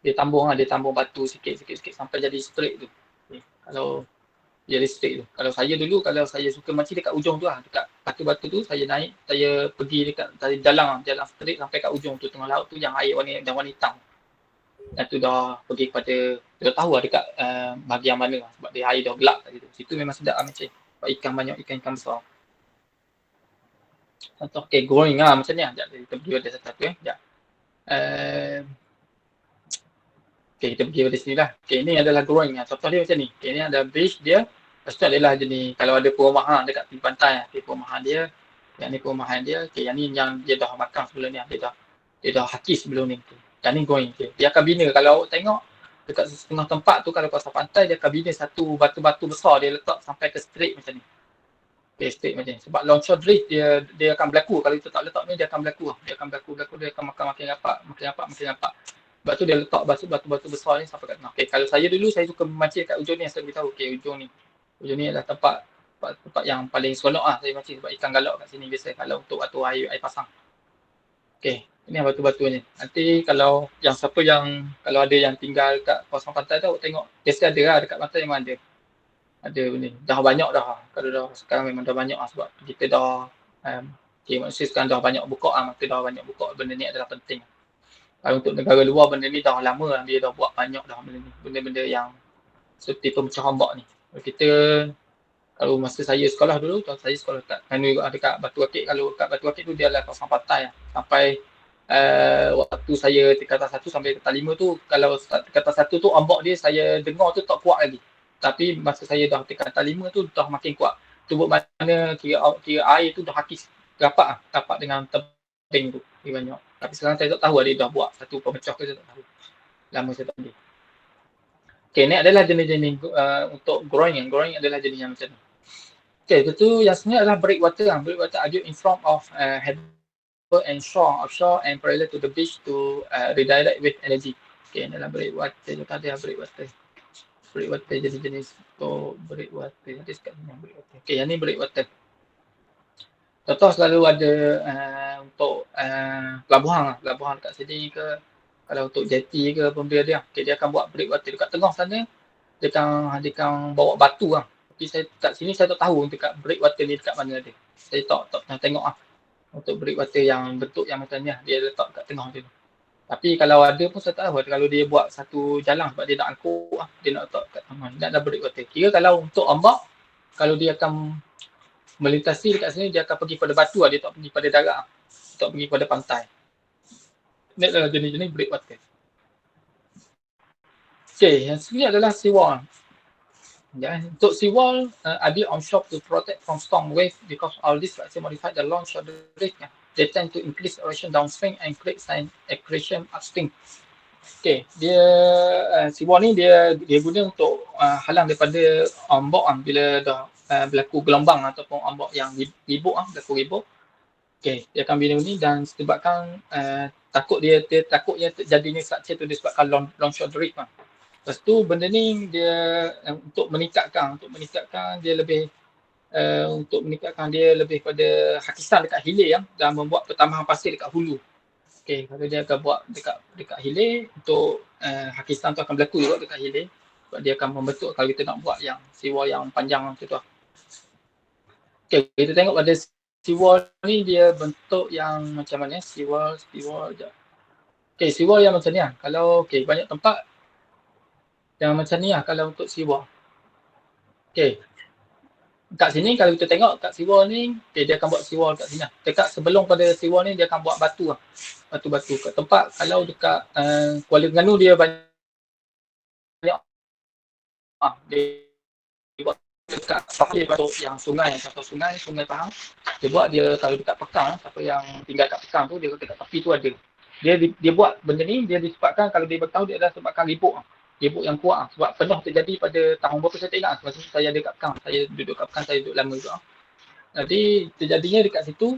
Dia tambung batu sikit sampai jadi straight tu. Kalau jadi straight tu. Kalau saya suka mancing dekat ujung tu dekat batu-batu tu saya naik, saya pergi dekat jalan straight sampai kat ujung tu tengah laut tu yang air warna hitam. Dan tu dah pergi kepada, dah tahu dekat bahagian mana sebab dia air dah gelap kat situ. Situ memang sedap mancing. Sebab ikan besar. Contoh growing macam ni kita pergi pada satu kita pergi pada sini lah. Ini adalah growing contoh dia macam ni. Ini ada beach dia. Lepas tu adalah jenis kalau ada perumahan dekat tepi pantai, perumahan dia. Yang ni perumahan dia. Yang ni yang dia dah makan sebelum ni. Dia dah hakis sebelum ni. Yang ni going. Okay. Dia akan bina. Kalau awak tengok dekat setengah tempat tu, kalau kawasan pantai, dia akan bina satu batu-batu besar, dia letak sampai ke straight macam ni. Okay, straight macam ni. Sebab longshore drift, dia akan berlaku. Kalau kita tak letak ni, dia akan berlaku. Dia akan berlaku, dia akan makin rapat. Sebab tu dia letak batu-batu besar ni sampai kat tengah. Okay, kalau saya dulu, saya suka memancing kat ujung ni, saya beritahu, okay, ujung ni adalah tempat yang paling seronok lah saya mancing, sebab ikan galak kat sini biasa kalau untuk waktu air pasang. Okay, ini batu-batu ni. Nanti kalau kalau ada yang tinggal kat kawasan pantai tu, tengok biasa ada lah dekat pantai, memang ada ni. Dah banyak dah. Kalau dah sekarang memang dah banyak lah, sebab kita dah manusia sekarang dah banyak buka lah, maka dah banyak buka, benda ni adalah penting. Kalau untuk negara luar, benda ni dah lama lah, dia dah buat banyak dah benda ni. Benda-benda yang seperti pemecah ombak ni. Kita, kalau masa saya sekolah dulu, saya sekolah dekat Batu Akik. Kalau kat Batu Akik tu dia adalah kawasan pantai lah. Sampai waktu saya tingkatan 1 sampai tingkatan 5 tu, kalau tingkatan 1 tu ombak dia saya dengar tu tak kuat lagi. Tapi masa saya dah tingkatan 5 tu dah makin kuat. Tu bermakna kira air tu dah hakis rapat dengan tebing tu. Dia banyak. Tapi sekarang saya tak tahu dia dah buat satu pemecah ke, saya tak tahu. Lama saya tak ambil. Okay, ni adalah jenis-jenis untuk groying. Groying adalah jenis yang macam ni. Okay, itu yang sebenarnya adalah breakwater. Breakwater are built in front of harbour and shore, offshore and parallel to the beach to redirect wave energy. Okay, ini adalah breakwater. Kita ada breakwater. Breakwater jenis-jenis untuk breakwater. Nanti sekat sini breakwater. Okay, yang ni breakwater. Contoh selalu ada untuk pelabuhan lah. Pelabuhan kat sini ke, kalau untuk jetty ke pun dia. Okay, dia akan buat breakwater dekat tengah sana. Dia akan bawa batu lah. Tapi kat sini saya tak tahu dekat breakwater ni dekat mana dia. Saya tak pernah tengok lah. Untuk breakwater yang bentuk yang macam ni lah. Dia letak kat tengah dia. Tapi kalau ada pun saya tak tahu. Kalau dia buat satu jalan sebab dia nak angkut lah. Dia nak letak kat tengah. Dia ada breakwater. Kira kalau untuk ombak, kalau dia akan melintasi dekat sini, dia akan pergi pada batu lah. Dia tak pergi pada darat lah. Tak pergi pada pantai. Ini adalah jenis-jenis breakwater. Okay, yang sini adalah seawall. Ya, untuk seawall, are built on shore to protect from storm wave because all this structure modify the longshore drift. They tend to increase erosion downstream and create sign accretion upstream. Okay, dia seawall ni dia guna untuk halang daripada ombak bila dah berlaku gelombang ataupun ombak yang berlaku ribut. Okay, dia akan bina ni dan sebabkan takutnya terjadinya structure tu disebabkan longshore drift lah. Lepas tu benda ni dia untuk meningkatkan dia lebih pada hakisan dekat hilir dan membuat pertambahan pasir dekat hulu. Okey, kalau dia akan buat dekat hilir untuk hakisan tu akan berlaku juga dekat hilir sebab dia akan membentuk kalau kita nak buat yang seawall yang panjang macam tu. Okey, kita tengok pada seawall ni dia bentuk yang macam mana? Seawall sekejap. Okey, seawall yang macam ni lah. Kalau banyak tempat yang macam ni lah kalau untuk seawall. Okay. Kat sini kalau kita tengok kat seawall ni, dia akan buat seawall kat sini lah. Dekat sebelum pada seawall ni dia akan buat batu lah. Batu-batu kat tempat. Kalau dekat Kuala Terengganu dia banyak dia buat dekat batu yang sungai Pahang. Dia buat kalau dekat Pekang, siapa yang tinggal kat Pekang tu, dia dekat tepi tu ada. Dia buat benda ni, dia disebabkan kalau dia beritahu dia adalah sebabkan ribut yang kuat sebab pernah terjadi pada tahun berapa saya tak ingat. Sebab saya ada kat Pekang, saya duduk kat Pekang, saya duduk lama juga. Jadi terjadinya dekat situ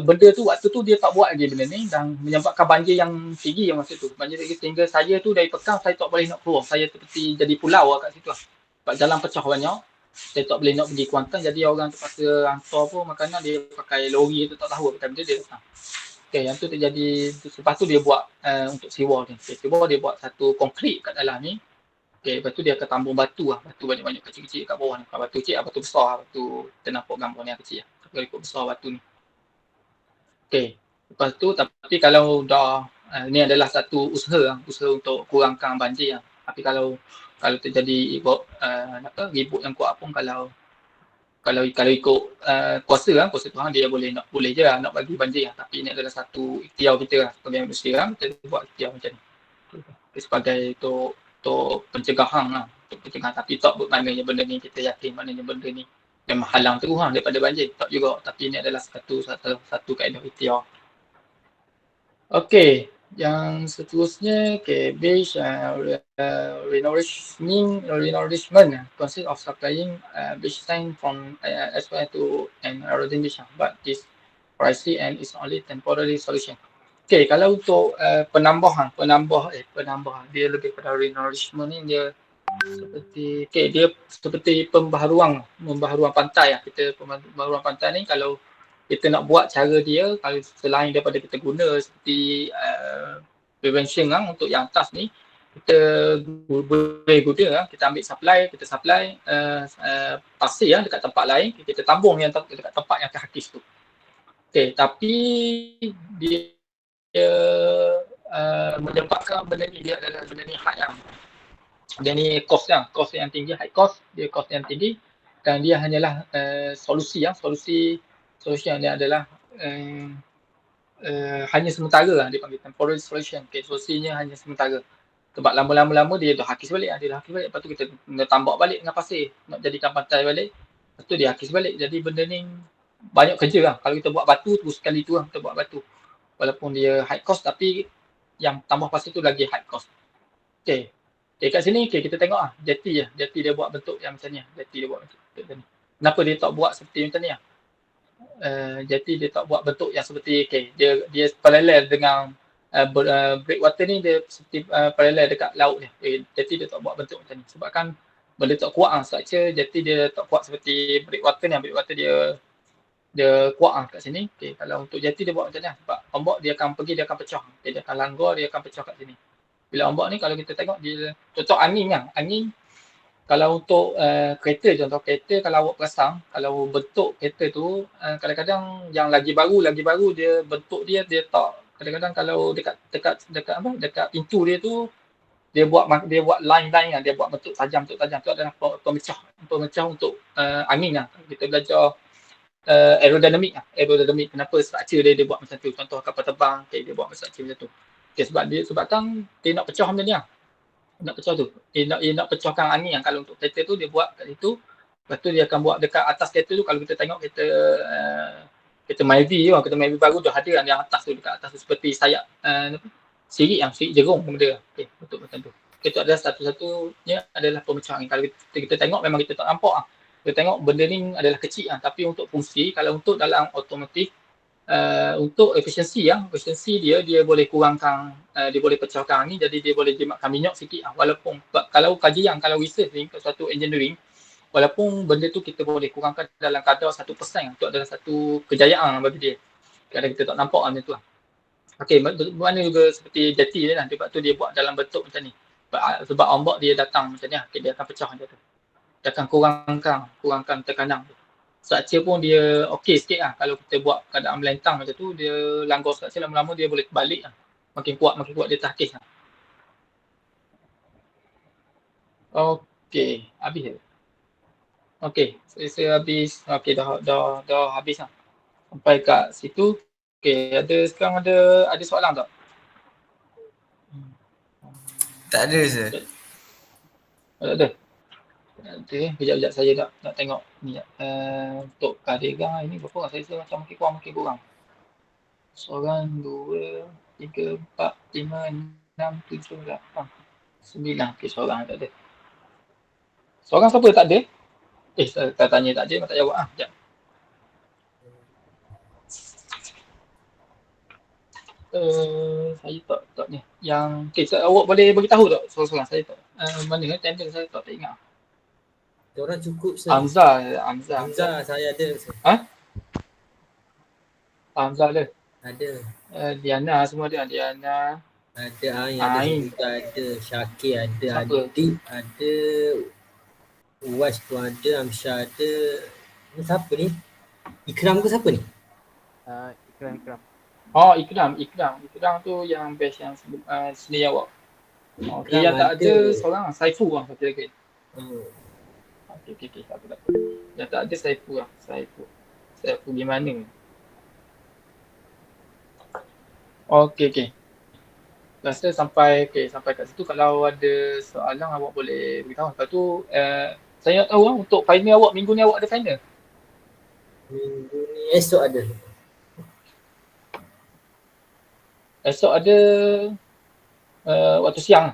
benda tu waktu tu dia tak buat lagi benda ni dan menyebabkan banjir yang tinggi masa tu. Banjir tinggi sehingga saya tu dari Pekang saya tak boleh nak keluar. Saya seperti jadi pulau kat situ lah. Sebab jalan pecah banyak. Saya tak boleh nak pergi Kuantan, jadi orang terpaksa hantar pun makanan, dia pakai lori tu tak tahu apa benda dia datang. Okay, yang tu terjadi, lepas tu dia buat untuk seawall ni. Okay, seawall dia buat satu konkrit kat dalam ni. Okay, lepas tu dia akan tambung batu lah. Batu banyak-banyak kecil-kecil kat bawah ni. Bukan batu kecil, batu besar. Batu kita nampak gambar ni yang kecil lah. Kalau ikut besar batu ni. Okay, lepas tu tapi kalau dah, ni adalah satu usaha untuk kurangkan banjir lah. Tapi kalau terjadi ribut yang kuat pun kalau ikut kuasa Tuhan, dia boleh je lah nak bagi banjir lah. Tapi ini adalah satu ikhtiar kita lah sebagai manusia lah, kita buat ikhtiar macam ni sebagai untuk pencegahan lah, tapi tak bermaknanya benda ni kita yakin maknanya benda ni yang menghalang terus lah daripada banjir, tak juga. Tapi ini adalah satu kaedah ikhtiar. Okey, Yang seterusnya, base renourishment consists of supplying baseline from SY to an eroding beach, but this pricey and is only temporary solution. Kalau untuk penambah dia lebih pada renourishment ni, dia seperti dia seperti pembaharuan pantai. Kita pembaharuan pantai ni, kalau kita nak buat cara dia, kalau selain daripada kita guna seperti prevention untuk yang atas ni, kita boleh guna, kita ambil kita supply pasir dekat tempat lain, kita tambung yang dekat tempat yang terhakis tu. Tapi dia menyebabkan benda ni, dia adalah benda ni high dia ni cost yang tinggi, high cost, dia cost yang tinggi, dan dia hanyalah solusi yang dia adalah hanya sementara dia panggil temporary solution. Solusinya hanya sementara. Sebab lama-lama dia dah hakis balik, lepas tu kita tambak balik dengan pasir, nak jadikan pantai balik, lepas tu dia hakis balik. Jadi benda ni banyak kerja Kalau kita buat batu tu sekali tu kita buat batu. Walaupun dia high cost, tapi yang tambah pasir tu lagi high cost. Kat sini kita tengok jeti dia buat bentuk yang macam ni. Kenapa dia tak buat seperti macam ni jeti dia tak buat bentuk yang seperti dia paralel dengan breakwater ni, dia seperti paralel dekat laut dia. Jeti dia tak buat bentuk macam ni sebab kan benda tak kuat structure jeti dia tak kuat seperti breakwater ni. Breakwater dia kuat kat sini. Kalau untuk jeti dia buat macam ni sebab ombak dia akan pecah. Dia akan langgar, dia akan pecah kat sini. Bila ombak ni, kalau kita tengok dia contoh angin kalau untuk kereta, kalau awak perasan, kalau bentuk kereta tu kadang-kadang yang lagi baru dia bentuk dia tak, kadang-kadang kalau dekat pintu dia tu dia buat line dia buat bentuk tajam tu adalah pemecah untuk angin Kita belajar aerodinamik kenapa structure dia buat macam tu. Contoh kapal terbang dia buat structure macam tu. Sebabkan dia nak pecah benda ni nak pecah tu. Dia nak pecahkan angin kalau untuk kereta tu dia buat kat situ. Lepas tu dia akan buat dekat atas kereta tu. Kalau kita tengok kereta Myvi baru tu ada yang atas tu, dekat atas tu seperti sayap sirik jerung benda. Untuk macam tu. Itu adalah satu-satunya adalah pemecah angin. Kalau kita tengok memang kita tak nampak Kita tengok benda ni adalah kecil tapi untuk fungsi, kalau untuk dalam otomotif untuk efisiensi dia boleh kurangkan, dia boleh pecahkan angin, jadi dia boleh jimatkan minyak sikit walaupun kalau kajian, kalau research ni satu engineering, walaupun benda tu kita boleh kurangkan dalam kadar 1%, itu adalah satu kejayaan bagi dia. Kadang kita tak nampak macam tu mana juga seperti jeti dia sebab tu dia buat dalam bentuk macam ni. Sebab ombak dia datang macam ni dia akan pecah macam tu. Dia akan kurangkan tekanan. Structure pun dia okey sikit Kalau kita buat keadaan melentang macam tu, dia langgar structure, lama-lama dia boleh balik Makin kuat dia terhakis Okey, habis dah. Okey, saya habis. Okey, dah habis Sampai kat situ. Okey, sekarang ada soalan tak? Tak ada, sir. Tak ada. Kejap saya nak tengok ni untuk kadegang ini berapa orang saya macam makin kurang. Seorang, 2, 3, 4, 5, 6, 7, 8, 9. Okey, seorang tak ada. Seorang siapa tak ada? Saya tanya tak ada, tak jawab sekejap. Saya tak ni. Yang awak boleh beritahu tak seorang-seorang saya tak? Mana tender saya tak ingat. Orang cukup sir. Hamzah saya ada sir. Hamzah ada. Ada. Diana semua ada. Diana. Ada yang ada Syakir ada, Siapa? Adib ada, Uwas tu ada, Amsyah ada. Ni siapa ni? Ikram ke siapa ni? Ikram. Oh, Ikram tu yang best yang seni awak. Okey, yang tak ada seorang Saifu satu lagi. Okey, tak apa. Yang tak ada Saifu gimana? Okey. Rasa sampai kat situ. Kalau ada soalan awak boleh beritahu. Lepas tu saya nak tahu untuk final awak minggu ni awak ada final? Minggu ni esok ada. Esok ada waktu siang.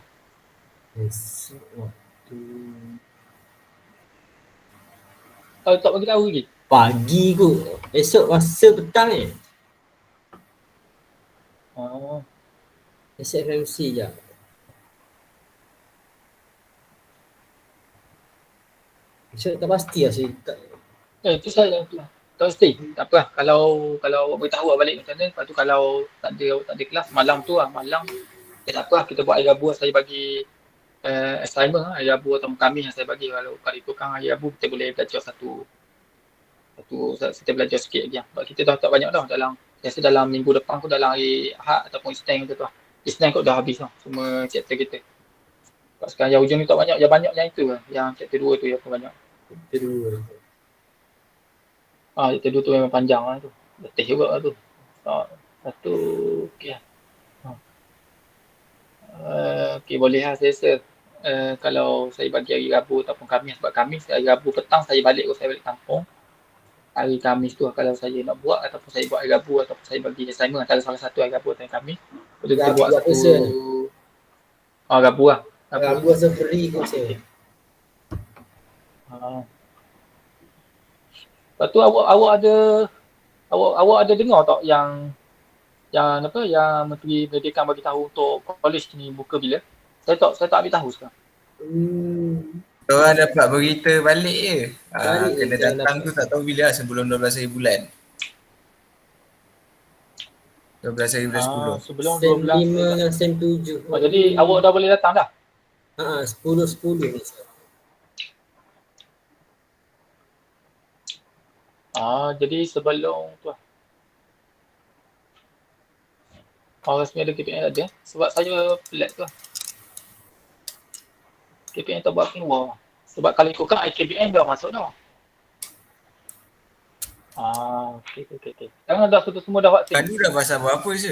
Esok waktu Tak bagi tahu lagi. pagi kot. Esok masa petang Oh. Esok FMC je. Esok tak pasti lah saya tak. Itu saya tak stay. Tak apa. Kalau awak beritahu awak balik macam mana. Lepas tu kalau tak ada kelas malam tu lah. Malam tak apa. Kita buat hari Rabu. Saya bagi assignment hari Rabu atau kami yang saya bagi. Kalau itu kan hari Rabu kita boleh belajar satu kita belajar sikit lagi. Sebab kita dah tak banyak dah dalam minggu depan kot, dalam hari Ahad ataupun Isnin tu lah. Isnin kot dah habis lah semua chapter kita. Sebab sekarang yang hujung ni tak banyak, yang banyak yang itu lah. Yang chapter 2 tu yang banyak. Kedua. Chapter 2 tu memang panjang lah tu. Letih juga lah tu. Satu, okey lah. Okey, boleh lah saya rasa. Kalau saya bagi hari Rabu ataupun Khamis, sebab Khamis hari Rabu petang saya balik kampung. Hari Khamis tu kalau saya nak buat ataupun saya buat hari Rabu ataupun saya bagi assignment antara salah satu hari Rabu atau hari Khamis. Betul kita buat satu Rabu lah. Rabu rasa free kot saya. Lepas tu awak ada dengar tak yang Menteri Pendidikan bagi tahu untuk college ni buka bila? Saya tak ambil tahu sekarang. Orang dapat berita balik je. Balik Kena je, datang dapat. tu tak tahu bila lah, sebelum 12 hari bulan. 12 hari bulan 10. Sebelum Sem 12. 5 dengan sem 7. Jadi awak dah boleh datang dah? 10 ni sir. Jadi sebelum tu lah. Rasmi ada KPN ada. Sebab saya pelat tu lah. KPN tak buat keluar. Sebab kalau ikutkan IKBN dah masuk dah. Okey. Sekarang dah semua dah vaksin. Padu dah pasal berapa je?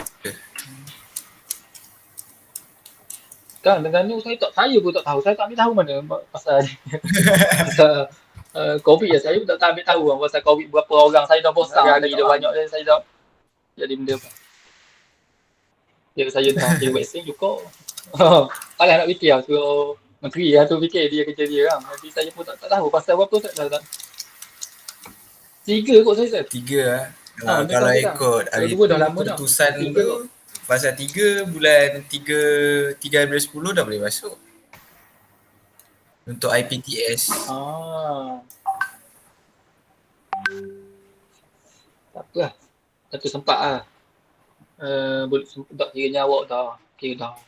Kan dengan ni saya pun tak tahu. Saya tak ambil tahu mana pasal COVID ya. Saya pun tak ambil tahu pasal COVID berapa orang. Saya dah bosan lagi dah banyak dan saya dah jadi benda apa. Jadi saya dah ambil vaksin cukup. Alah nak fikir lah. So, menteri lah tu fikir dia kerja dia kan. Jadi saya pun tak tahu pasal apa tak tahu. 3 kot saya. 3 lah. Dia Kalau tak ikut Kalau hari dua dah lama dah. keputusan 3 tu, kot. pasal 3 bulan 3 bulan 10 dah boleh masuk. Untuk IPTS. Tak apa lah. Satu sempat lah. Boleh sempat kiranya awak dah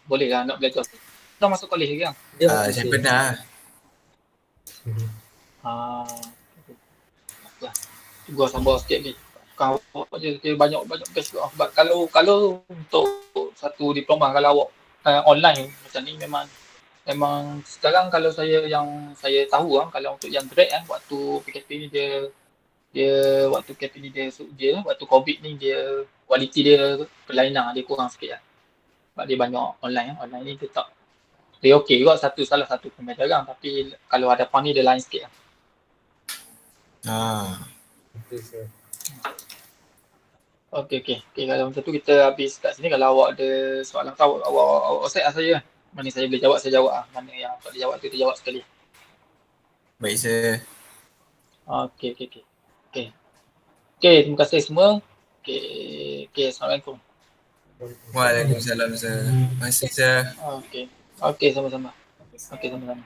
boleh lah nak belajar. Dah masuk college lagi kan? Saya pernah. Lah. Gua sabar sikit ni. Kau je dia banyak best juga. Sebab kalau untuk satu diploma kalau awak online macam ni memang sekarang kalau saya tahu kalau untuk yang grad waktu PKP ni dia waktu PKP ni dia waktu COVID ni dia kualiti dia kelainan dia kurang sikit lah. Sebab dia banyak online ni dia okey juga salah satu pembelajaran tapi kalau ada ni dia lain sikit lah. Betul sir. Okey. Kalau macam tu kita habis kat sini. Kalau awak ada soalan awak set lah saya. Mana saya boleh jawab, saya jawab lah. Mana yang tak boleh jawab tu, jawab sekali. Baik sir. Okey. Okey, terima kasih semua. Okey, Assalamualaikum. Waalaikumsalam sir. Terima kasih sir. Okey, sama-sama. Okey, sama-sama.